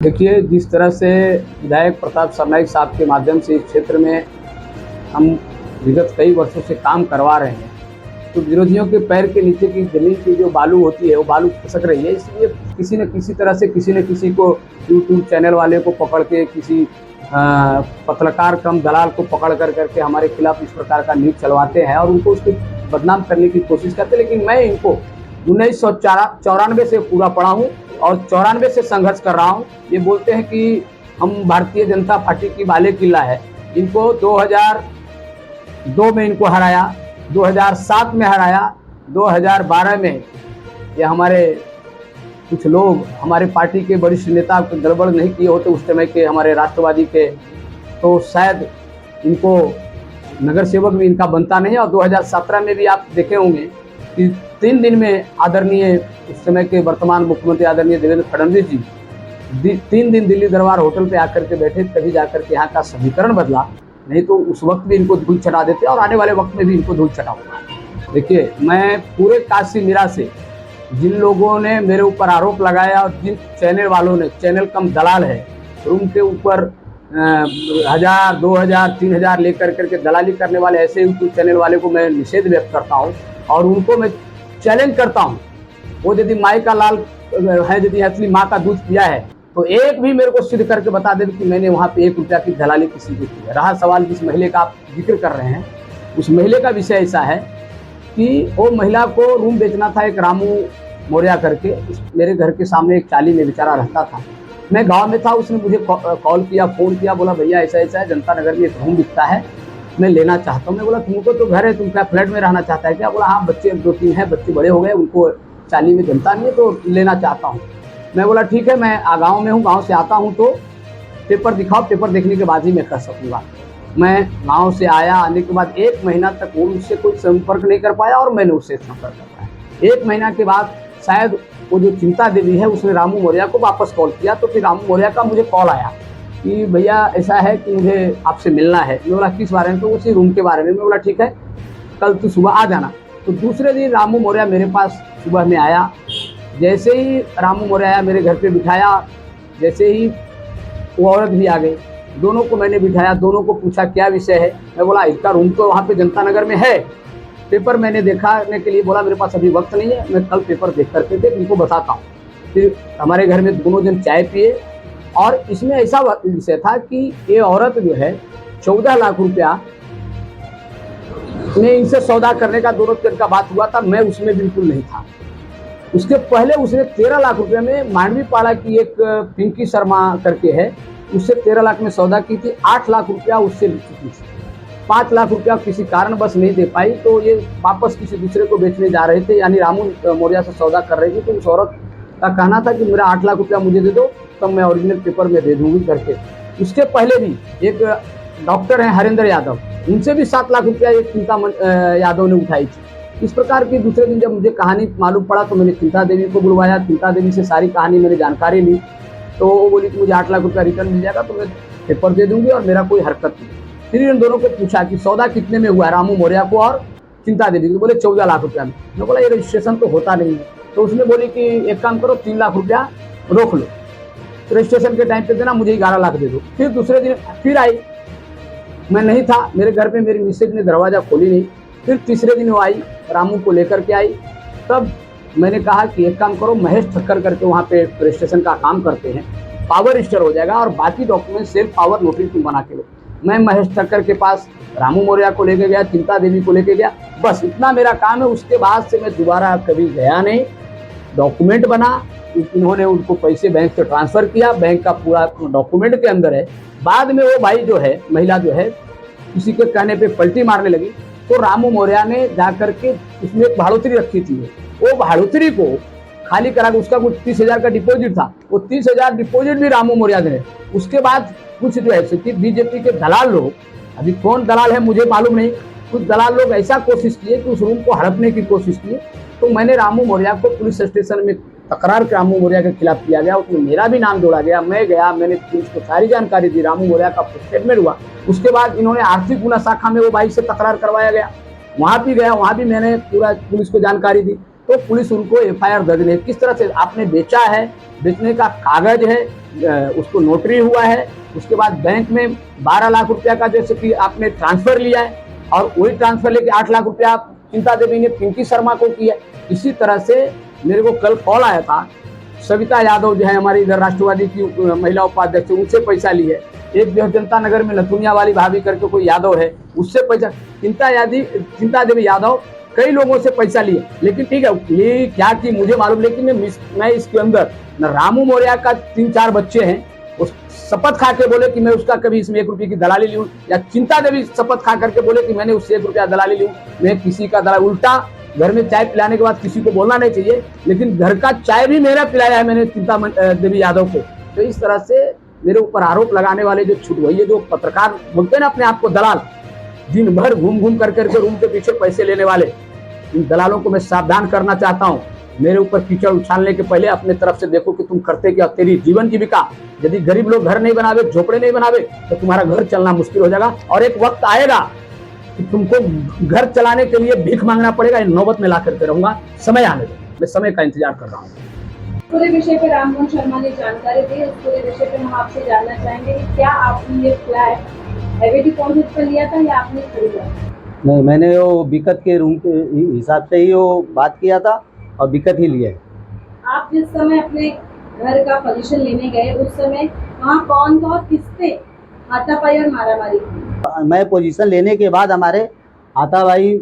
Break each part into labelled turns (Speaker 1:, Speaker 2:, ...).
Speaker 1: देखिए, जिस तरह से विधायक प्रताप सरनाईक साहब के माध्यम से इस क्षेत्र में हम विगत कई वर्षों से काम करवा रहे हैं, तो विरोधियों के पैर के नीचे की ज़मीन की जो बालू होती है, वो बालू खिसक रही है। इसलिए किसी न किसी तरह से किसी न किसी को यूट्यूब चैनल वाले को पकड़ के, किसी पत्रकार कम दलाल को पकड़ करके हमारे खिलाफ इस प्रकार का न्यूज़ चलवाते हैं और उनको उसको बदनाम करने की कोशिश करते हैं। लेकिन मैं इनको 1994 से पूरा पढ़ा हूँ और 94 से संघर्ष कर रहा हूँ। ये बोलते हैं कि हम भारतीय जनता पार्टी की बाले किला है। इनको 2002 में इनको हराया, 2007 में हराया, 2012 में ये हमारे कुछ लोग, हमारे पार्टी के वरिष्ठ नेता गड़बड़ नहीं किए होते उस समय के हमारे राष्ट्रवादी के, तो शायद इनको नगर सेवक भी इनका बनता नहीं। और 2017 में भी आप देखे होंगे कि 3 दिन में आदरणीय उस समय के वर्तमान मुख्यमंत्री आदरणीय देवेंद्र फडणवीस जी 3 दिन दिल्ली दरबार होटल पे आकर के बैठे, तभी जाकर के यहाँ का समीकरण बदला। नहीं तो उस वक्त भी इनको धूल चटा देते और आने वाले वक्त में भी इनको धूल चटाऊंगा। देखिए, मैं पूरे काशी मीरा से जिन लोगों ने मेरे ऊपर आरोप लगाया और जिन चैनल वालों ने, चैनल कम दलाल है, रूम के ऊपर 1000, 2000, 3000 लेकर करके दलाली करने वाले ऐसे यूट्यूब चैनल वाले को मैं निषेध व्यक्त करता हूँ और उनको मैं चैलेंज करता हूँ। वो यदि माई का लाल है, यदि असली माँ का दूध पिया है, तो एक भी मेरे को सिद्ध करके बता दे कि मैंने वहाँ पे 1 रुपया की दलाली किसी को की है। रहा सवाल जिस महिला का आप जिक्र कर रहे हैं, उस महिला का विषय ऐसा है कि वो महिला को रूम बेचना था, एक रामू मौर्या करके, मेरे घर के सामने एक चाली में बेचारा रहता था। मैं गांव में था, उसने मुझे कॉल किया, फ़ोन किया, बोला भैया ऐसा ऐसा है, जनता नगर में एक रूम बिकता है, मैं लेना चाहता हूँ। मैं बोला तुमको तो घर है, तुम क्या फ्लैट में रहना चाहता है क्या? बोला हाँ, बच्चे 2-3 हैं, बच्चे बड़े हो गए, उनको चाली में जनता नहीं है तो लेना चाहता हूँ। मैं बोला ठीक है, मैं गाँव में हूँ, गाँव से आता हूँ तो पेपर दिखाओ, पेपर देखने के बाद ही मैं कर सकूँगा। मैं गाँव से आया, आने के बाद 1 महीना तक वो मुझसे कोई संपर्क नहीं कर पाया और मैंने उससे संपर्क कर पाया। 1 महीना के बाद शायद वो जो चिंता देवी है, उसने रामू मौर्या को वापस कॉल किया, तो फिर रामू मौर्या का मुझे कॉल आया कि भैया ऐसा है कि मुझे आपसे मिलना है। मैं बोला किस बारे में? तो उसी रूम के बारे में। मैं बोला ठीक है, कल तू सुबह आ जाना। तो दूसरे दिन रामू मौर्या मेरे पास सुबह में आया। जैसे ही रामू मौर्या आया, मेरे घर पे बिठाया, जैसे ही वो औरत भी आ गई, दोनों को मैंने बिठाया, दोनों को पूछा क्या विषय है। मैं बोला इसका रूम तो वहाँ पे जनता नगर में है, पेपर मैंने दिखाने के लिए बोला मेरे पास अभी वक्त नहीं है, मैं कल पेपर देख करके उनको बताता हूँ। फिर हमारे घर में दोनों जन चाय पिए और इसमें ऐसा विषय था कि ये औरत जो है 14 लाख रुपया में इनसे सौदा करने का दोनों जन का बात हुआ था, मैं उसमें बिल्कुल नहीं था। उसके पहले उसने 13 लाख रुपये में मांडवी पाड़ा की एक पिंकी शर्मा करके है, उससे 13 लाख में सौदा की थी। 8 लाख रुपया उससे ली चुकी थी। 5 लाख रुपया किसी कारणवश नहीं दे पाई, तो ये वापस किसी दूसरे को बेचने जा रहे थे, यानी रामू मौर्या से सौदा कर रही थी। तो उस औरत का कहना था कि मेरा 8 लाख रुपया मुझे दे दो, तब मैं ओरिजिनल पेपर में दे दूंगी करके। उसके पहले भी एक डॉक्टर हैं हरेंद्र यादव, उनसे भी 7 लाख रुपया एक चिंता यादव ने उठाई थी। इस प्रकार की दूसरे दिन जब मुझे कहानी मालूम पड़ा तो मैंने चिंता देवी को बुलवाया। चिंता देवी से सारी कहानी मैंने जानकारी ली, तो वो बोली कि मुझे 8 लाख रुपया रिटर्न मिल जाएगा तो मैं पेपर दे दूंगी और मेरा कोई हरकत नहीं। फिर इन दोनों को पूछा कि सौदा कितने में हुआ है, रामू मौर्या को और चिंता देवी को। बोले 14 लाख रुपया में। मैं बोला ये रजिस्ट्रेशन तो होता नहीं है। तो उसने बोली कि एक काम करो, 3 लाख रुपया रोक लो, रजिस्ट्रेशन के टाइम पे देना, मुझे 11 लाख दे दो। फिर दूसरे दिन फिर आई, मैं नहीं था, मेरे घर पे मेरी मिसेज ने दरवाज़ा खोली नहीं। फिर तीसरे दिन वो आई, रामू को लेकर के आई। तब मैंने कहा कि एक काम करो, महेश ठक्कर करके वहाँ पे रजिस्ट्रेशन का काम करते हैं, पावर रजिस्टर हो जाएगा और बाकी डॉक्यूमेंट सेल्फ पावर नोटरी तुम बना के लो। मैं महेश ठक्कर के पास रामू मौर्या को लेके गया, चिंता देवी को लेके गया, बस इतना मेरा काम है। उसके बाद से मैं दोबारा कभी गया नहीं। डॉक्यूमेंट बना, इन्होंने उनको पैसे बैंक से ट्रांसफ़र किया, बैंक का पूरा डॉक्यूमेंट के अंदर है। बाद में वो भाई जो है, महिला जो है, किसी के कहने पे पलटी मारने लगी, तो रामू मौर्या ने जाकर के उसमें एक भाड़ोतरी रखी थी, वो भाड़ोतरी को खाली करा के, उसका कुछ 30,000 का डिपॉजिट था, वो 30,000 डिपॉजिट भी रामू मौर्या ने। उसके बाद कुछ जो है बीजेपी के दलाल लोग, अभी कौन दलाल है मुझे मालूम नहीं, कुछ दलाल लोग ऐसा कोशिश किए कि उस रूम को हड़पने की कोशिश की। तो मैंने रामू मौर्या को पुलिस स्टेशन में तकरार के रामू मौर्या के खिलाफ किया गया, उसमें मेरा भी नाम जोड़ा गया। मैं गया, मैंने पुलिस को सारी जानकारी दी, रामू मौर्या का स्टेटमेंट हुआ। उसके बाद इन्होंने आर्थिक गुना शाखा में वो भाई से तकरार करवाया गया, वहाँ भी गया, वहाँ भी मैंने पूरा पुलिस को जानकारी दी। तो पुलिस उनको एफआईआर दर्ज नहीं। किस तरह से आपने बेचा है, बेचने का कागज है, उसको नोटरी हुआ है, उसके बाद बैंक में 12 लाख रुपया का जैसे कि आपने ट्रांसफर लिया है और वही ट्रांसफर लेके 8 लाख रुपया चिंता देवी ने पिंकी शर्मा को किया। इसी तरह से मेरे को कल कॉल आया था, सविता यादव जो है हमारी इधर राष्ट्रवादी की महिला उपाध्यक्ष, उनसे पैसा लिए। एक जो जनता नगर में नथुनिया वाली भाभी करके कोई यादव है, उससे पैसा, चिंता देवी यादव कई लोगों से पैसा लिए। लेकिन ठीक है, ये क्या कि मुझे मालूम, लेकिन मैं इसके अंदर न रामू मौर्य का 3-4 बच्चे हैं, उस शपथ खा के बोले कि मैं उसका कभी इसमें 1 रुपये की दलाली लूं, या चिंता देवी शपथ खा करके बोले कि मैंने उससे 1 रुपया दलाली लूं। मैं किसी का दलाल, उल्टा घर में चाय पिलाने के बाद किसी को बोलना नहीं चाहिए, लेकिन घर का चाय भी मेरा पिलाया है मैंने चिंता देवी यादव को। तो इस तरह से मेरे ऊपर आरोप लगाने वाले जो छुटवैये जो पत्रकार बोलते हैं ना अपने आप को दलाल, दिन भर घूम करके रूम के पीछे पैसे लेने वाले, इन दलालों को मैं सावधान करना चाहता हूँ। मेरे ऊपर कीचड़ उछालने के पहले अपने तरफ से देखो कि तुम करते क्या। तेरी जीवन जीविका, यदि गरीब लोग घर नहीं बनावे, झोपड़े नहीं बनावे, तो तुम्हारा घर चलना मुश्किल हो जाएगा और एक वक्त आएगा कि तुमको घर चलाने के लिए भीख मांगना पड़ेगा। नौबत में ला करके रहूंगा, समय आने दो, मैं समय का इंतजार कर रहा हूँ।
Speaker 2: पूरे विषय पे राममोहन शर्मा ने जानकारी दी। उस पूरे विषय पे हम आपसे जानना चाहेंगे कि क्या आपने ये फ्लैट हैवी डिपॉजिट पर लिया था या आपने खरीदा?
Speaker 3: नहीं, मैंने वो बिकट के रूम के हिसाब से ही वो बात किया था और बिकट ही लिया है।
Speaker 2: आप जिस समय अपने घर का पोजीशन लेने गए, उस समय वहाँ कौन था और किसने हाथापाई और मारामारी की?
Speaker 3: मैं पोजीशन लेने के बाद हमारे हाथापाई,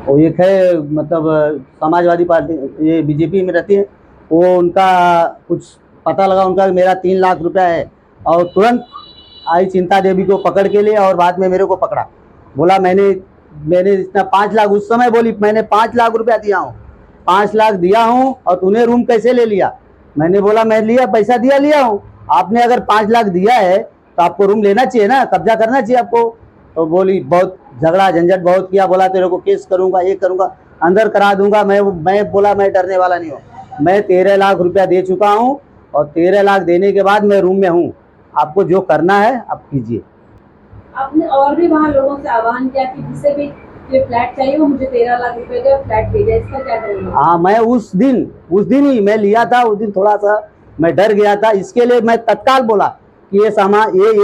Speaker 3: वो एक है मतलब समाजवादी पार्टी, ये बीजेपी में रहती है, वो उनका कुछ पता लगा, उनका मेरा 3 लाख रुपया है और तुरंत आई चिंता देवी को पकड़ के लिए और बाद में मेरे को पकड़ा। बोला मैंने इतना 5 लाख, उस समय बोली मैंने 5 लाख रुपया दिया हूँ, 5 लाख दिया हूँ और तूने रूम कैसे ले लिया? मैंने बोला मैं लिया, पैसा लिया हूँ। आपने अगर 5 लाख दिया है तो आपको रूम लेना चाहिए ना, कब्जा करना चाहिए आपको। तो बोली बहुत झगड़ा झंझट बहुत किया, बोला तेरे को केस करूँगा, ये करूँगा, अंदर करा दूंगा। मैं बोला मैं डरने वाला नहीं हूँ, मैं 13 लाख रुपया दे चुका हूँ और 13 लाख देने के बाद मैं रूम में हूँ, आपको जो करना है आप कीजिए।
Speaker 2: आपने और भी वहाँ लोगों से आह्वान किया कि जिसे भी ये फ्लैट चाहिए वो मुझे 13 लाख रुपए का फ्लैट भेजा, इसका क्या करेंगे?
Speaker 3: हाँ, मैं उस दिन ही मैं लिया था, उस दिन थोड़ा सा मैं डर गया था, इसके लिए मैं तत्काल बोला कि ये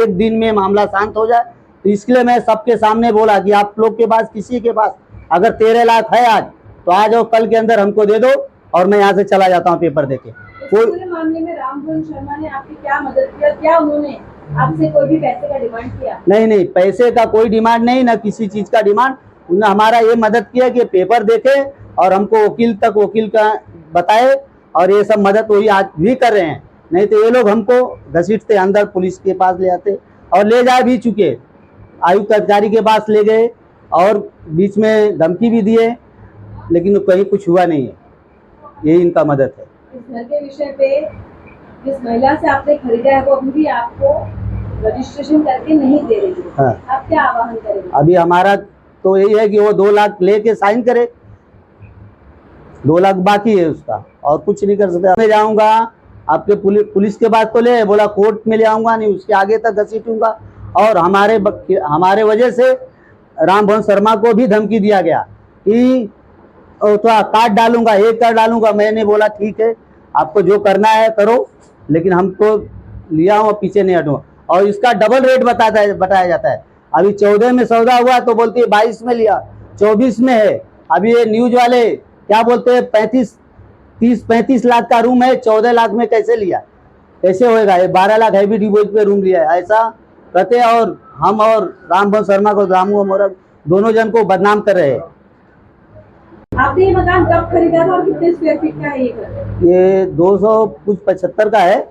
Speaker 3: 1 दिन में मामला शांत हो जाए। तो इसके लिए मैं सबके सामने बोला कि आप लोग के पास, किसी के पास अगर 13 लाख है आज, तो आज और कल के अंदर हमको दे दो और मैं यहाँ से चला जाता हूँ पेपर देके।
Speaker 2: पूरे मामले में राममोहन शर्मा ने आपकी क्या मदद किया? क्या उन्होंने आपसे कोई भी पैसे का डिमांड किया?
Speaker 3: नहीं, पैसे का कोई डिमांड नहीं, ना किसी चीज का डिमांड। उन्होंने हमारा ये मदद किया कि पेपर देखे और हमको वकील का बताए, और ये सब मदद वही आज भी कर रहे हैं। नहीं तो ये लोग हमको घसीटते अंदर पुलिस के पास ले आते और ले जा भी चुके, आयुक्त अधिकारी के पास ले गए और बीच में धमकी भी दिए, लेकिन कहीं कुछ हुआ नहीं है। यही इनका मदद है।
Speaker 2: इस घर के विषय पे जिस महिला से आपने खरीदा है वो अभी भी आपको रजिस्ट्रेशन करके नहीं दे रही है।
Speaker 3: हाँ।
Speaker 2: आप क्या आह्वान करेंगे?
Speaker 3: अभी हमारा तो यही है कि वो 2 लाख लेके साइन करे, 2 लाख बाकी है उसका, और कुछ नहीं कर सकते। मैं जाऊंगा आपके पुलिस के पास, तो ले बोला कोर्ट में ले आऊंगा नहीं, उसके आगे तक घसीटूंगा। और हमारे वजह से राममोहन शर्मा को भी धमकी दिया गया कि थोड़ा काट डालूंगा, 1 कर डालूंगा। मैंने बोला ठीक है, आपको जो करना है करो, लेकिन हमको लिया हूँ पीछे नहीं हटूंगा। और इसका डबल रेट बताया जाता है। अभी 14 में सौदा हुआ तो बोलती है 22 में लिया, 24 में है। अभी ये न्यूज वाले क्या बोलते हैं 35 लाख का रूम है, 14 लाख में कैसे लिया, कैसे होएगा? ये 12 लाख हैवी डिपॉजिट पे रूम लिया है, ऐसा कहते हैं। और हम और राममोहन शर्मा को, रामू मौर्य दोनों जन को बदनाम कर रहे हैं।
Speaker 2: आपने ये मकान कब खरीदा था और कितने स्क्वायर फीट का है ये घर?
Speaker 3: ये 275 का है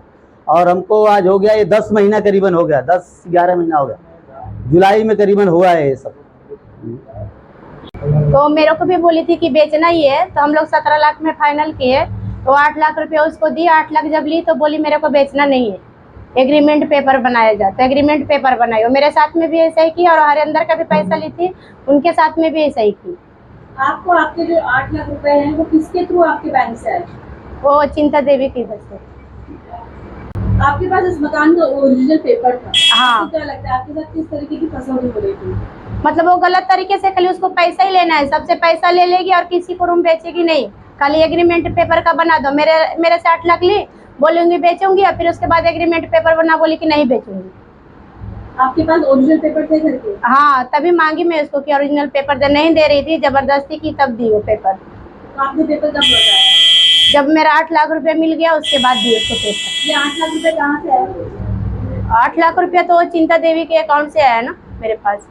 Speaker 3: और हमको आज हो गया ये 10 महीना करीबन हो गया, 10-11 महीना हो गया, जुलाई में करीबन हुआ है ये सब।
Speaker 4: तो मेरे को भी बोली थी कि बेचना ही है, तो हम लोग 17 लाख में फाइनल किए। तो 8 लाख रुपया उसको दी, 8 लाख जब ली तो बोली मेरे को बेचना नहीं है, एग्रीमेंट पेपर बनाया जाता है। एग्रीमेंट पेपर बनाए, मेरे साथ में भी ऐसा ही किया और हरिंदर का भी पैसा ली थी, उनके साथ में भी ऐसा ही की।
Speaker 2: आपको आपके जो 8 लाख रुपए हैं वो किसके थ्रू आपके बैंक से आए?
Speaker 4: वो चिंता देवी की इधर से।
Speaker 2: आपके पास इस मकान का ओरिजिनल पेपर था?
Speaker 4: हाँ।
Speaker 2: आपको क्या लगता है आपके साथ किस तरीके की फसौड़ी हो रही थी?
Speaker 4: मतलब वो गलत तरीके से, खाली उसको पैसा ही लेना है, सबसे पैसा ले लेगी और किसी को रूम बेचेगी नहीं, खाली एग्रीमेंट पेपर का बना दो। मेरे से 8 लाख ली, बोलूंगी बेचूंगी, और फिर उसके बाद एग्रीमेंट पेपर बना, बोली कि नहीं बेचूंगी।
Speaker 2: आपके पास ओरिजिनल पेपर थे घर के?
Speaker 4: हाँ, तभी मांगी मैं उसको कि ओरिजिनल पेपर दे, नहीं दे रही थी, जबरदस्ती की, तब दी वो पेपर।
Speaker 2: तो आपने पेपर कब लौटाया?
Speaker 4: जब मेरा 8 लाख रुपए मिल गया उसके बाद दी उसको पेपर।
Speaker 2: ये 8 लाख रुपए कहाँ से आए?
Speaker 4: 8 लाख रुपया तो चिंता देवी के अकाउंट से आया ना मेरे पास।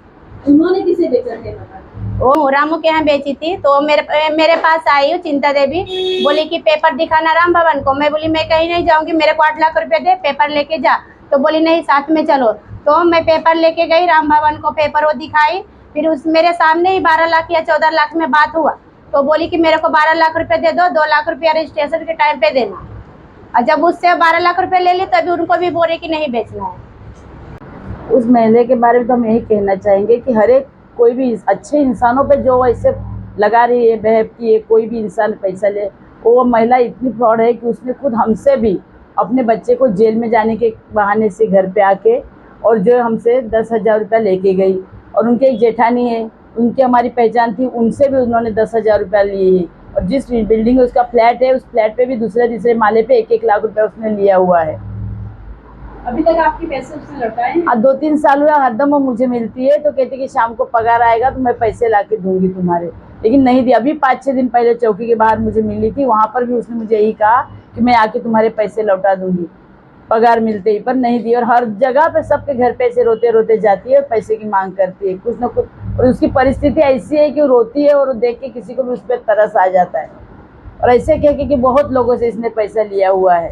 Speaker 2: उन्होंने किसे बेचा थे पता?
Speaker 4: वो रामू के यहाँ बेची थी, तो मेरे पास आई चिंता देवी, बोली कि पेपर दिखाना राम भवन को। मैं बोली मैं कहीं नहीं जाऊंगी, मेरे को 8 लाख रुपए दे, पेपर लेके जा। तो बोली नहीं, साथ में चलो। तो मैं पेपर लेके गई राम भवन को, पेपर वो दिखाई, फिर उस मेरे सामने ही 12 लाख या 14 लाख में बात हुआ। तो बोली कि मेरे को 12 लाख रुपए दे दो, 2 लाख रुपया रजिस्ट्रेशन के टाइम पे देना। और जब उससे 12 लाख रुपए ले ली, तभी उनको भी बोले कि नहीं बेचना है।
Speaker 5: उस महिला के बारे में तो हम यही कहना चाहेंगे कि हर एक कोई भी अच्छे इंसानों पे जो ऐसे लगा रही है, बिहेव की है, कोई भी इंसान पैसा ले, वो महिला इतनी फ्रॉड है कि उसने खुद हमसे भी अपने बच्चे को जेल में जाने के बहाने से घर पे आके और जो हमसे 10,000 रुपया लेके गई। और उनके एक जेठानी है, उनकी हमारी पहचान थी, उनसे भी उन्होंने 10,000 रुपया लिए हैं। और जिस बिल्डिंग में उसका फ्लैट है, उस फ्लैट पे भी दूसरे तीसरे माले पे 1-1 लाख रुपया उसने लिया हुआ है।
Speaker 2: अभी तक आपके पैसे उसने लौटाए हैं?
Speaker 5: 2-3 साल हुआ, हरदम वो मुझे मिलती है तो कहती कि शाम को पगार आएगा तो मैं पैसे ला के दूंगी तुम्हारे, लेकिन नहीं दिया। अभी 5-6 दिन पहले चौकी के बाहर मुझे मिली थी, वहाँ पर भी उसने मुझे यही कहा कि मैं आके तुम्हारे पैसे लौटा दूंगी पगार मिलते ही, पर नहीं दी। और हर जगह पे सबके घर पे ऐसे रोते रोते जाती है, पैसे की मांग करती है कुछ ना कुछ। और उसकी परिस्थिति ऐसी है कि वो रोती है और देख के किसी को भी उस पर तरस आ जाता है। और ऐसे कह के कि बहुत लोगों से इसने पैसा लिया हुआ है।